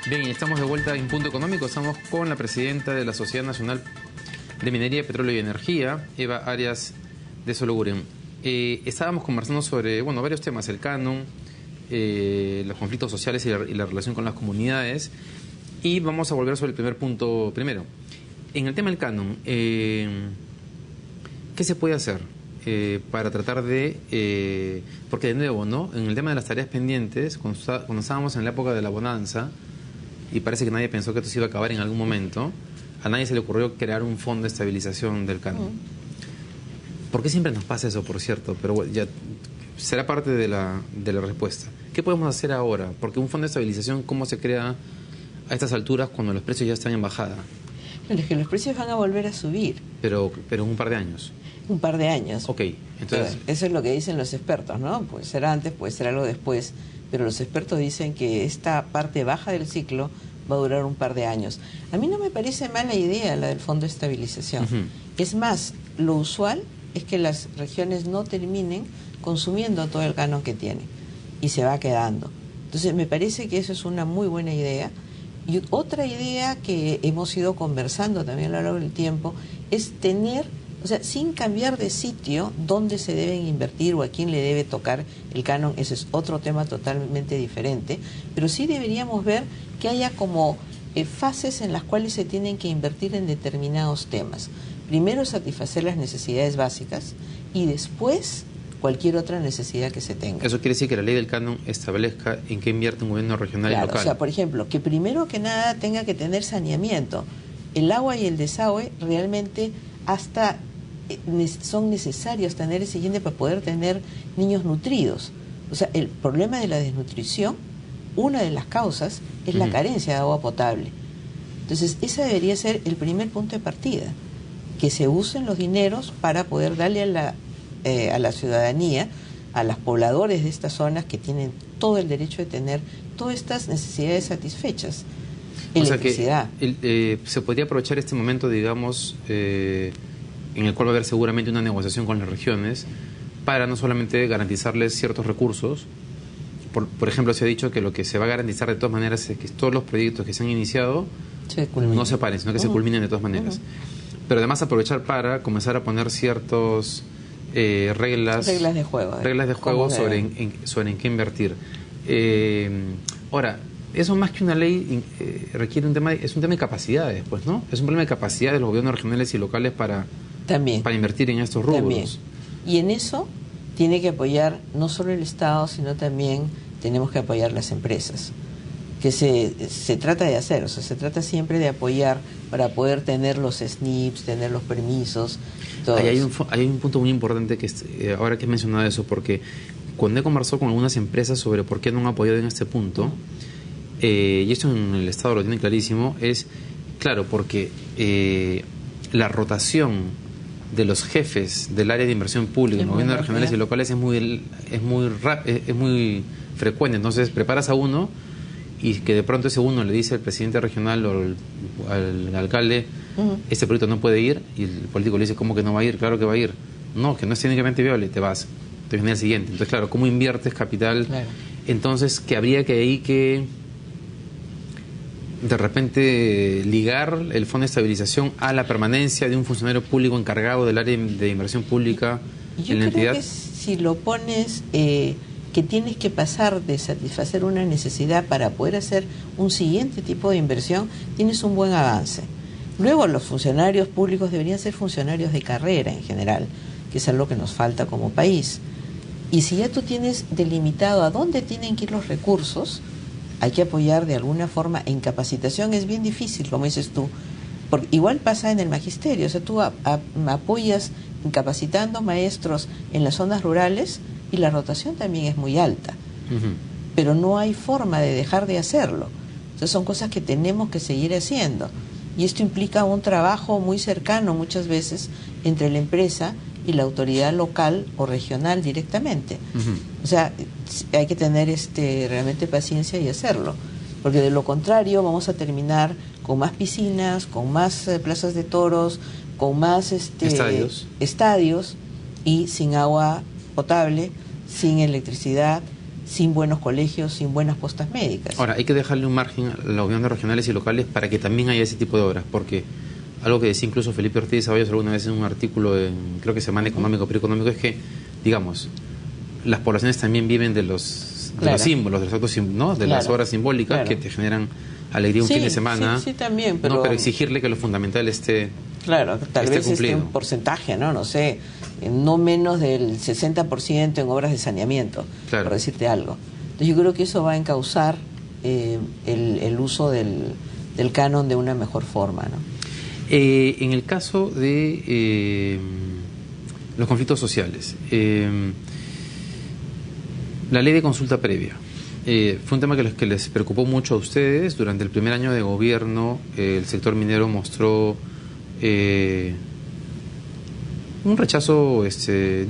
Bien, y estamos de vuelta en Punto Económico. Estamos con la presidenta de la Sociedad Nacional de Minería, Petróleo y Energía, Eva Arias de Sologuren. Estábamos conversando sobre, varios temas, el canon, los conflictos sociales y la relación con las comunidades. Y vamos a volver sobre el primer punto primero. En el tema del canon, ¿qué se puede hacer para tratar de... porque de nuevo, ¿no? En el tema de las tareas pendientes, cuando estábamos en la época de la bonanza, y parece que nadie pensó que esto se iba a acabar en algún momento, a nadie se le ocurrió crear un fondo de estabilización del canon. ¿Por qué siempre nos pasa eso, por cierto? Pero bueno, ya será parte de la respuesta. ¿Qué podemos hacer ahora? Porque un fondo de estabilización, ¿cómo se crea a estas alturas cuando los precios ya están en bajada? Bueno, es que los precios van a volver a subir. Pero en un par de años. Un par de años. Ok, entonces... Eso es lo que dicen los expertos, ¿no? Puede ser antes, puede ser algo después, pero los expertos dicen que esta parte baja del ciclo va a durar un par de años. A mí no me parece mala idea la del Fondo de Estabilización. Es más, lo usual es que las regiones no terminen consumiendo todo el canon que tienen y se va quedando. Entonces, me parece que eso es una muy buena idea. Y otra idea que hemos ido conversando también a lo largo del tiempo es tener, o sea, sin cambiar de sitio, dónde se deben invertir o a quién le debe tocar el canon. Ese es otro tema totalmente diferente. Pero sí deberíamos ver que haya como fases en las cuales se tienen que invertir en determinados temas. Primero satisfacer las necesidades básicas y después cualquier otra necesidad que se tenga. Eso quiere decir que la ley del canon establezca en qué invierte un gobierno regional y local. O sea, por ejemplo, que primero que nada tenga que tener saneamiento. El agua y el desagüe realmente hasta son necesarios tener el siguiente para poder tener niños nutridos. O sea, el problema de la desnutrición, una de las causas es la carencia de agua potable. Entonces, ese debería ser el primer punto de partida, que se usen los dineros para poder darle a la ciudadanía, a los pobladores de estas zonas que tienen todo el derecho de tener todas estas necesidades satisfechas. Electricidad. O sea que se podría aprovechar este momento, digamos, en el cual va a haber seguramente una negociación con las regiones para no solamente garantizarles ciertos recursos. Por ejemplo, se ha dicho que lo que se va a garantizar de todas maneras es que todos los proyectos que se han iniciado no se paren, sino que se culminen de todas maneras. Pero además aprovechar para comenzar a poner ciertos reglas de juego sobre en qué invertir. Ahora, eso más que una ley requiere es un tema de capacidades, pues, ¿no? Es un problema de capacidad de los gobiernos regionales y locales para invertir en estos rubros. También. Y en eso tiene que apoyar no solo el Estado, sino también tenemos que apoyar las empresas, que se trata de hacer, o sea, se trata siempre de apoyar para poder tener los SNIPs, tener los permisos. Hay un punto muy importante que ahora que he mencionado eso, porque cuando he conversado con algunas empresas sobre por qué no han apoyado en este punto, y esto en el Estado lo tiene clarísimo, es claro, porque la rotación de los jefes del área de inversión pública en gobiernos regionales y locales es muy frecuente. Entonces preparas a uno y que de pronto ese uno le dice al presidente regional o al alcalde, este proyecto no puede ir, y el político le dice, ¿cómo que no va a ir? Claro que va a ir. No, que no es técnicamente viable, te vas. Te viene el siguiente. Entonces, claro, ¿cómo inviertes capital? Claro. Entonces, que habría que de repente ligar el fondo de estabilización a la permanencia de un funcionario público encargado del área de inversión pública en la entidad. Yo creo que si lo pones... que tienes que pasar de satisfacer una necesidad para poder hacer un siguiente tipo de inversión, tienes un buen avance. Luego los funcionarios públicos deberían ser funcionarios de carrera en general, que es algo que nos falta como país. Y si ya tú tienes delimitado a dónde tienen que ir los recursos, hay que apoyar de alguna forma en capacitación. Es bien difícil, como dices tú, porque igual pasa en el magisterio, o sea, tú apoyas capacitando maestros en las zonas rurales, y la rotación también es muy alta, pero no hay forma de dejar de hacerlo. Entonces son cosas que tenemos que seguir haciendo, y esto implica un trabajo muy cercano muchas veces entre la empresa y la autoridad local o regional directamente. O sea, hay que tener realmente paciencia y hacerlo, porque de lo contrario vamos a terminar con más piscinas, con más plazas de toros, con más estadios y sin agua potable, sin electricidad, sin buenos colegios, sin buenas postas médicas. Ahora, hay que dejarle un margen a los gobiernos regionales y locales para que también haya ese tipo de obras, porque algo que decía incluso Felipe Ortiz Ceballos alguna vez en un artículo en, creo que Semana Económico, Económico, es que, digamos, las poblaciones también viven de los símbolos, de los actos, ¿no? De las obras simbólicas que te generan alegría un fin de semana. Sí, también, pero... ¿no? Pero exigirle que lo fundamental esté Claro, tal vez cumplido. un porcentaje, ¿no? No sé, no menos del 60% en obras de saneamiento, por decirte algo. Entonces yo creo que eso va a encauzar el uso del canon de una mejor forma, ¿no? En el caso de los conflictos sociales, la ley de consulta previa fue un tema que les preocupó mucho a ustedes. Durante el primer año de gobierno, el sector minero mostró un rechazo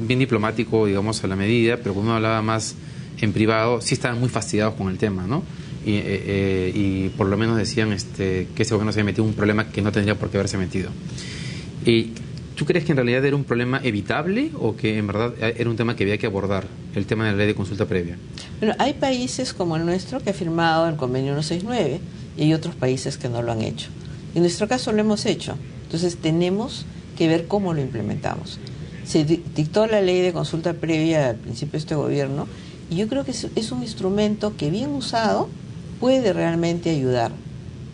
bien diplomático, digamos, a la medida, pero cuando uno hablaba más en privado, sí estaban muy fastidiados con el tema, ¿no? Y por lo menos decían que ese gobierno se había metido en un problema que no tendría por qué haberse metido. ¿Tú crees que en realidad era un problema evitable o que en verdad era un tema que había que abordar, el tema de la ley de consulta previa? Bueno, hay países como el nuestro que ha firmado el convenio 169 y hay otros países que no lo han hecho. En nuestro caso lo hemos hecho, entonces tenemos que ver cómo lo implementamos. Se dictó la ley de consulta previa al principio de este gobierno y yo creo que es un instrumento que bien usado puede realmente ayudar,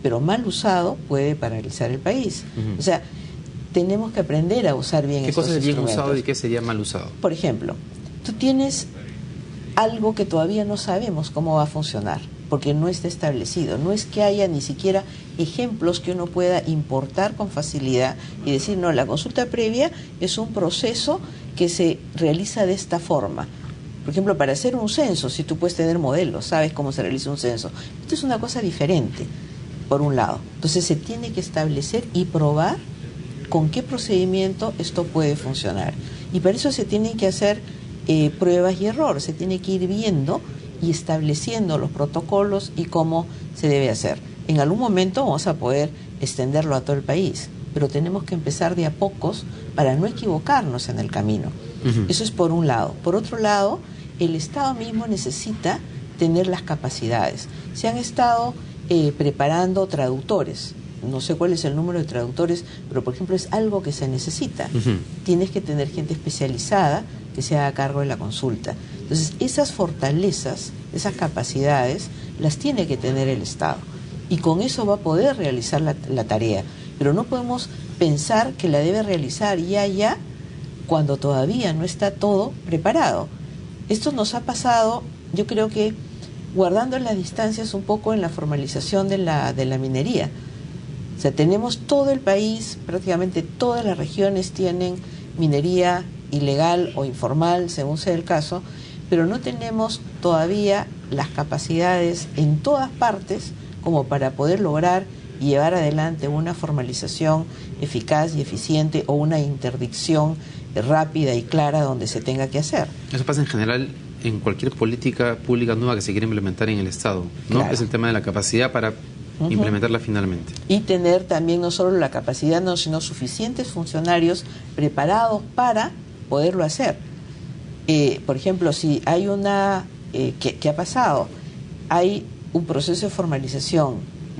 pero mal usado puede paralizar el país. O sea, tenemos que aprender a usar bien esos instrumentos. ¿Qué cosa es bien usado y qué sería mal usado? Por ejemplo, tú tienes algo que todavía no sabemos cómo va a funcionar, porque no está establecido. No es que haya ni siquiera ejemplos que uno pueda importar con facilidad y decir, no, la consulta previa es un proceso que se realiza de esta forma. Por ejemplo, para hacer un censo, si tú puedes tener modelos, sabes cómo se realiza un censo. Esto es una cosa diferente, por un lado. Entonces se tiene que establecer y probar con qué procedimiento esto puede funcionar. Y para eso se tienen que hacer pruebas y errores, se tiene que ir viendo y estableciendo los protocolos y cómo se debe hacer. En algún momento vamos a poder extenderlo a todo el país, pero tenemos que empezar de a pocos para no equivocarnos en el camino. Eso es por un lado. Por otro lado, el Estado mismo necesita tener las capacidades. Se han estado preparando traductores. No sé cuál es el número de traductores, pero por ejemplo es algo que se necesita. Tienes que tener gente especializada que se haga cargo de la consulta. Entonces, esas fortalezas, esas capacidades, las tiene que tener el Estado. Y con eso va a poder realizar la tarea. Pero no podemos pensar que la debe realizar ya, cuando todavía no está todo preparado. Esto nos ha pasado, yo creo que, guardando las distancias un poco en la formalización de la minería. O sea, tenemos todo el país, prácticamente todas las regiones tienen minería ilegal o informal, según sea el caso, pero no tenemos todavía las capacidades en todas partes como para poder lograr y llevar adelante una formalización eficaz y eficiente o una interdicción rápida y clara donde se tenga que hacer. Eso pasa en general en cualquier política pública nueva que se quiera implementar en el Estado, ¿no? Claro. Es el tema de la capacidad para implementarla finalmente. Y tener también no solo la capacidad, sino suficientes funcionarios preparados para poderlo hacer. Por ejemplo, si hay ¿qué ha pasado? Hay un proceso de formalización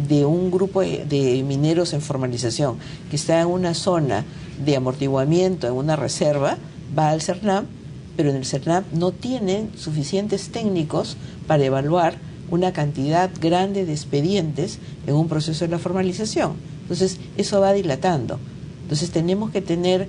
de un grupo de mineros en formalización que está en una zona de amortiguamiento, en una reserva, va al CERNAM, pero en el CERNAM no tienen suficientes técnicos para evaluar una cantidad grande de expedientes en un proceso de la formalización. Entonces, eso va dilatando. Entonces, tenemos que tener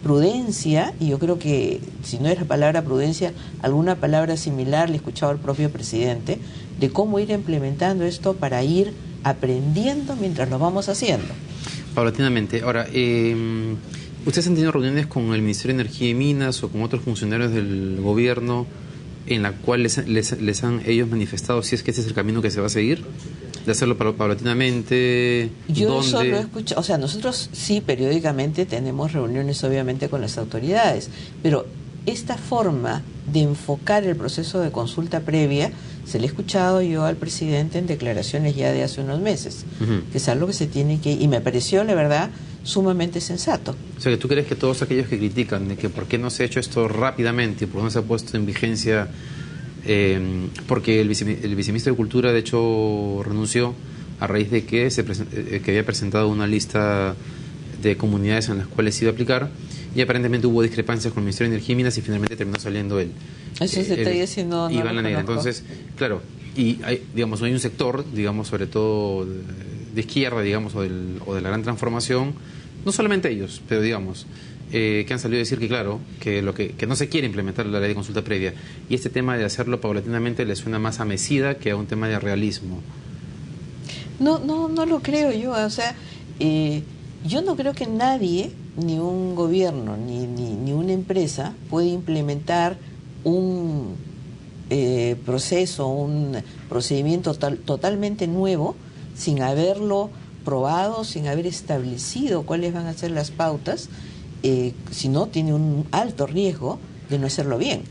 prudencia, y yo creo que, si no es la palabra prudencia, alguna palabra similar le he escuchado al propio presidente, de cómo ir implementando esto para ir aprendiendo mientras lo vamos haciendo. Paulatinamente. Ahora, ¿ustedes han tenido reuniones con el Ministerio de Energía y Minas o con otros funcionarios del gobierno en la cual les han ellos manifestado si es que ese es el camino que se va a seguir? ¿De hacerlo paulatinamente? Yo ¿Dónde? eso lo he escuchado. O sea, nosotros sí periódicamente tenemos reuniones obviamente con las autoridades, pero esta forma de enfocar el proceso de consulta previa se le he escuchado yo al presidente en declaraciones ya de hace unos meses, que es algo que se tiene que... Y me pareció, la verdad, sumamente sensato. O sea, que tú crees que todos aquellos que critican de que por qué no se ha hecho esto rápidamente y por qué no se ha puesto en vigencia porque el viceministro de Cultura, de hecho, renunció a raíz de que, que había presentado una lista de comunidades en las cuales se iba a aplicar, y aparentemente hubo discrepancias con el Ministerio de Energía y Minas y finalmente terminó saliendo él. Eso se está diciendo. Iván Lanegra. Entonces, claro, y hay, digamos, hay un sector, digamos, sobre todo de izquierda, digamos, o de la gran transformación, no solamente ellos, pero digamos, que han salido a decir que, claro, que no se quiere implementar la ley de consulta previa, y este tema de hacerlo paulatinamente le suena más a mesida que a un tema de realismo. No lo creo yo. O sea, yo no creo que nadie, ni un gobierno, ni una empresa puede implementar un proceso, un procedimiento totalmente nuevo sin haberlo probado, sin haber establecido cuáles van a ser las pautas, si no tiene un alto riesgo de no hacerlo bien.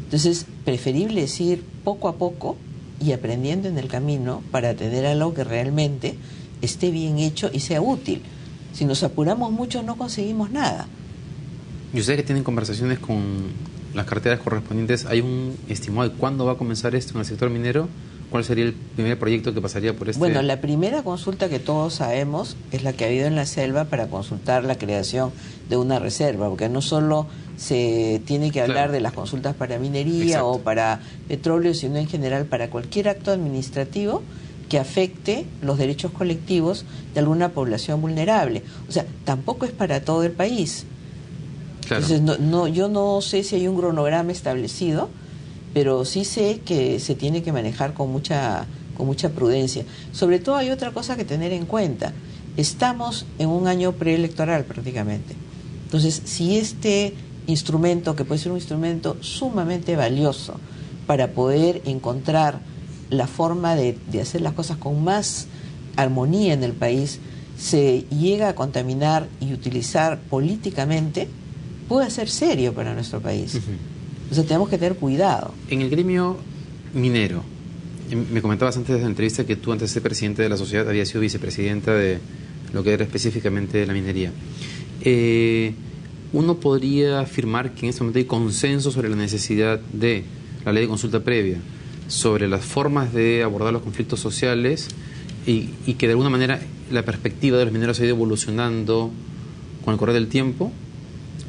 Entonces, preferible ir poco a poco y aprendiendo en el camino para tener algo que realmente esté bien hecho y sea útil. Si nos apuramos mucho no conseguimos nada. ¿Y ustedes que tienen conversaciones con las carteras correspondientes, hay un estimado de cuándo va a comenzar esto en el sector minero? ¿Cuál sería el primer proyecto que pasaría por este? Bueno, la primera consulta que todos sabemos es la que ha habido en la selva para consultar la creación de una reserva, porque no solo se tiene que hablar de las consultas para minería o para petróleo, sino en general para cualquier acto administrativo que afecte los derechos colectivos de alguna población vulnerable. O sea, tampoco es para todo el país. Claro. Entonces, yo no sé si hay un cronograma establecido, pero sí sé que se tiene que manejar con mucha prudencia. Sobre todo hay otra cosa que tener en cuenta. Estamos en un año preelectoral prácticamente. Entonces, si este instrumento, que puede ser un instrumento sumamente valioso para poder encontrar la forma de hacer las cosas con más armonía en el país, se llega a contaminar y utilizar políticamente, puede ser serio para nuestro país. O sea, tenemos que tener cuidado. En el gremio minero, me comentabas antes de la entrevista que tú, antes de ser presidente de la sociedad, habías sido vicepresidenta de lo que era específicamente la minería. Uno podría afirmar que en este momento hay consenso sobre la necesidad de la ley de consulta previa, sobre las formas de abordar los conflictos sociales y que de alguna manera la perspectiva de los mineros ha ido evolucionando con el correr del tiempo,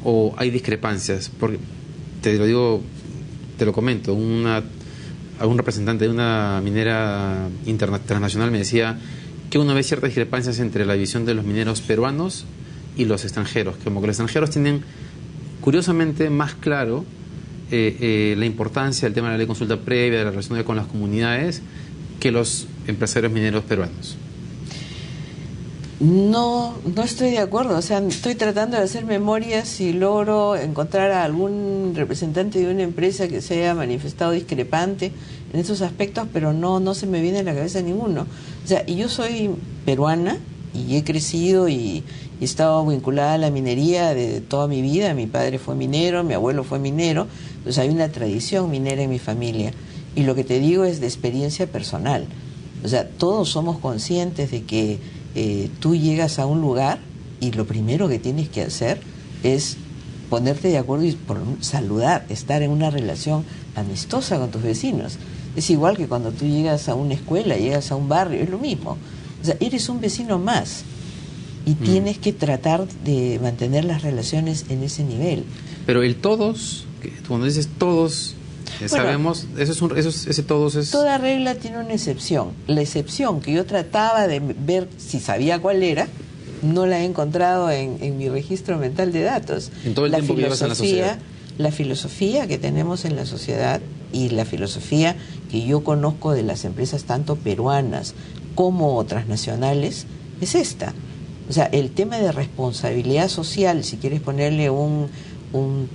o hay discrepancias. Porque te lo comento, algún representante de una minera transnacional me decía que uno ve ciertas discrepancias entre la visión de los mineros peruanos y los extranjeros, como que los extranjeros tienen curiosamente más claro la importancia del tema de la ley de consulta previa, de la relación con las comunidades, que los empresarios mineros peruanos. No estoy de acuerdo. O sea, estoy tratando de hacer memoria si logro encontrar a algún representante de una empresa que se haya manifestado discrepante en esos aspectos, pero no se me viene a la cabeza ninguno. O sea, y yo soy peruana y he crecido y he estado vinculada a la minería de toda mi vida. Mi padre fue minero, mi abuelo fue minero, entonces hay una tradición minera en mi familia. Y lo que te digo es de experiencia personal. O sea, todos somos conscientes de que tú llegas a un lugar y lo primero que tienes que hacer es ponerte de acuerdo y saludar, estar en una relación amistosa con tus vecinos. Es igual que cuando tú llegas a una escuela, llegas a un barrio, es lo mismo. O sea, eres un vecino más y tienes que tratar de mantener las relaciones en ese nivel. Pero el todos, cuando dices todos, bueno, sabemos, ese todos es... Toda regla tiene una excepción. La excepción que yo trataba de ver si sabía cuál era, no la he encontrado en mi registro mental de datos. En todo el tiempo que llevas en la sociedad. La filosofía que tenemos en la sociedad y la filosofía que yo conozco de las empresas tanto peruanas como transnacionales es esta. O sea, el tema de responsabilidad social, si quieres ponerle un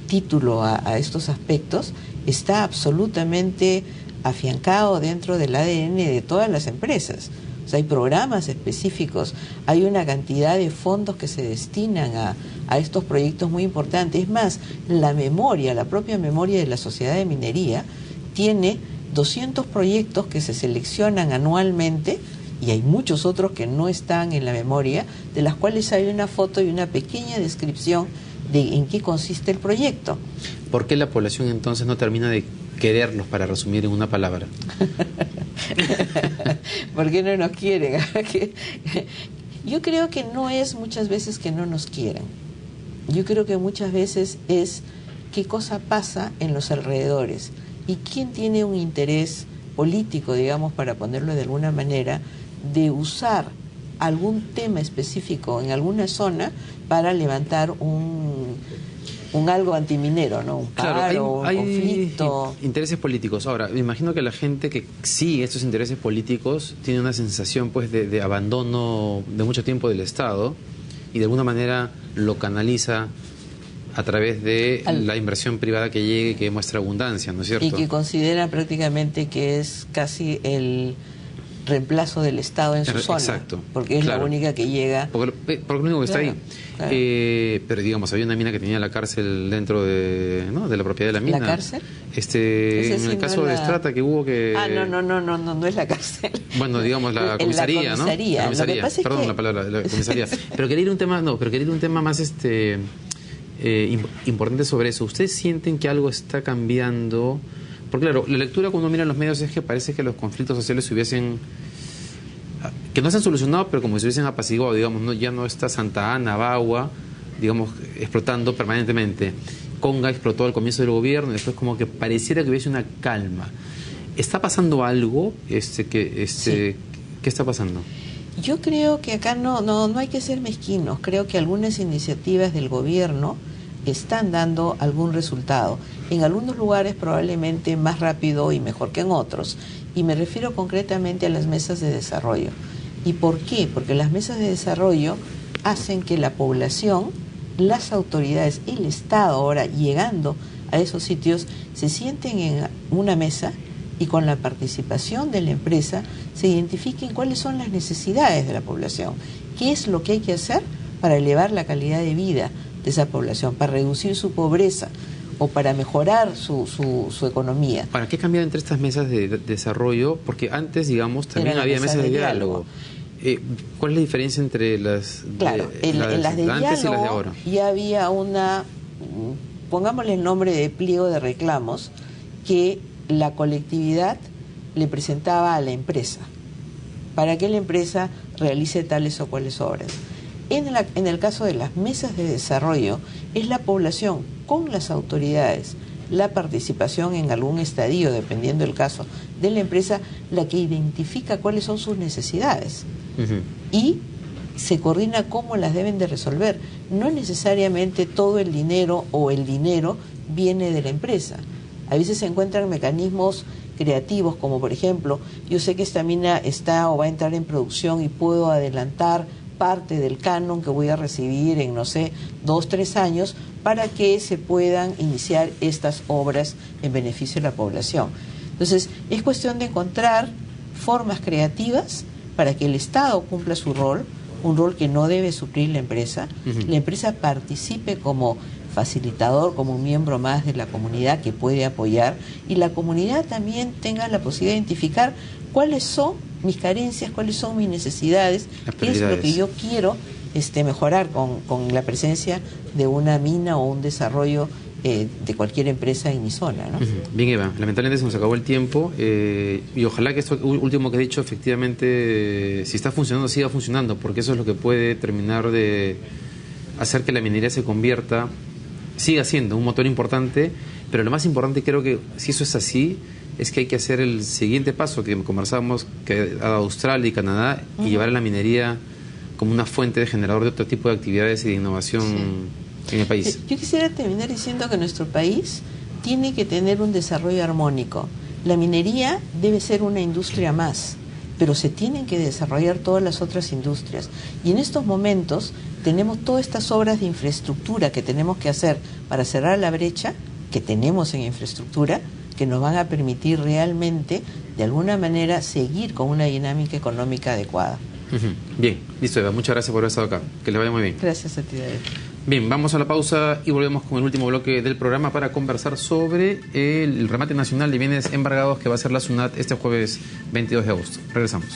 título a estos aspectos, está absolutamente afiancado dentro del ADN de todas las empresas. O sea, hay programas específicos, hay una cantidad de fondos que se destinan a estos proyectos muy importantes. Es más, la propia memoria de la Sociedad de Minería tiene 200 proyectos que se seleccionan anualmente, y hay muchos otros que no están en la memoria, de las cuales hay una foto y una pequeña descripción de en qué consiste el proyecto. ¿Por qué la población entonces no termina de quererlos, para resumir en una palabra? ¿Por qué no nos quieren? Yo creo que no es muchas veces que no nos quieran. Yo creo que muchas veces es qué cosa pasa en los alrededores y quién tiene un interés político, digamos, para ponerlo de alguna manera, de usar algún tema específico en alguna zona para levantar un algo antiminero, ¿no? Un paro, claro, hay un conflicto. Intereses políticos. Ahora, me imagino que la gente que sigue estos intereses políticos tiene una sensación pues de abandono de mucho tiempo del Estado y de alguna manera lo canaliza a través de la inversión privada que llegue y que muestra abundancia, ¿no es cierto? Y que considera prácticamente que es casi el reemplazo del Estado en su zona. Exacto. Porque es la única que llega. Porque lo único que está ahí. Claro. Pero digamos, había una mina que tenía la cárcel dentro de la propiedad de la mina. ¿La cárcel? En el caso de Estrata que hubo que... no es la cárcel. Bueno, digamos la comisaría, ¿no? La comisaría, perdón, es que... la palabra, la comisaría. Pero quería ir a un tema más importante sobre eso. ¿Ustedes sienten que algo está cambiando? Porque claro, la lectura cuando uno mira en los medios es que parece que los conflictos sociales que no se han solucionado, pero como si se hubiesen apaciguado, digamos, ya no está Santa Ana, Bagua, digamos, explotando permanentemente. Conga explotó al comienzo del gobierno y después como que pareciera que hubiese una calma. ¿Está pasando algo? Sí. ¿Qué está pasando? Yo creo que acá no hay que ser mezquinos. Creo que algunas iniciativas del gobierno están dando algún resultado. En algunos lugares probablemente más rápido y mejor que en otros. Y me refiero concretamente a las mesas de desarrollo. ¿Y por qué? Porque las mesas de desarrollo hacen que la población, las autoridades, el Estado ahora llegando a esos sitios, se sienten en una mesa y con la participación de la empresa se identifiquen cuáles son las necesidades de la población, qué es lo que hay que hacer para elevar la calidad de vida de esa población, para reducir su pobreza o para mejorar su economía. ¿Para qué cambiar entre estas mesas de desarrollo? Porque antes, digamos, también había mesas de diálogo. ¿Cuál es la diferencia entre las de antes y las de ahora? Ya había pongámosle el nombre de pliego de reclamos, que la colectividad le presentaba a la empresa para que la empresa realice tales o cuales obras. En el caso de las mesas de desarrollo, es la población con las autoridades, la participación en algún estadio, dependiendo del caso de la empresa, la que identifica cuáles son sus necesidades y se coordina cómo las deben de resolver. No necesariamente todo el dinero o el dinero viene de la empresa. A veces se encuentran mecanismos creativos, como por ejemplo, yo sé que esta mina está o va a entrar en producción y puedo adelantar parte del canon que voy a recibir en, 2, 3 años, para que se puedan iniciar estas obras en beneficio de la población. Entonces, es cuestión de encontrar formas creativas para que el Estado cumpla su rol, un rol que no debe suplir la empresa. La empresa participe como facilitador, como un miembro más de la comunidad que puede apoyar, y la comunidad también tenga la posibilidad de identificar cuáles son mis carencias, cuáles son mis necesidades, qué es lo que yo quiero mejorar con la presencia de una mina o un desarrollo de cualquier empresa en mi zona, ¿no? Bien, Eva, lamentablemente se nos acabó el tiempo y ojalá que esto último que he dicho efectivamente, si está funcionando, siga funcionando, porque eso es lo que puede terminar de hacer que la minería se convierta, siga siendo un motor importante, pero lo más importante, creo que si eso es así, es que hay que hacer el siguiente paso que conversábamos, que a Australia y Canadá, y llevar a la minería como una fuente de generador de otro tipo de actividades y de innovación en el país. Yo quisiera terminar diciendo que nuestro país tiene que tener un desarrollo armónico. La minería debe ser una industria más, pero se tienen que desarrollar todas las otras industrias. Y en estos momentos tenemos todas estas obras de infraestructura que tenemos que hacer para cerrar la brecha que tenemos en infraestructura, que nos van a permitir realmente, de alguna manera, seguir con una dinámica económica adecuada. Bien, listo, Eva. Muchas gracias por haber estado acá. Que le vaya muy bien. Gracias a ti, David. Bien, vamos a la pausa y volvemos con el último bloque del programa para conversar sobre el remate nacional de bienes embargados que va a ser la SUNAT este jueves 22 de agosto. Regresamos.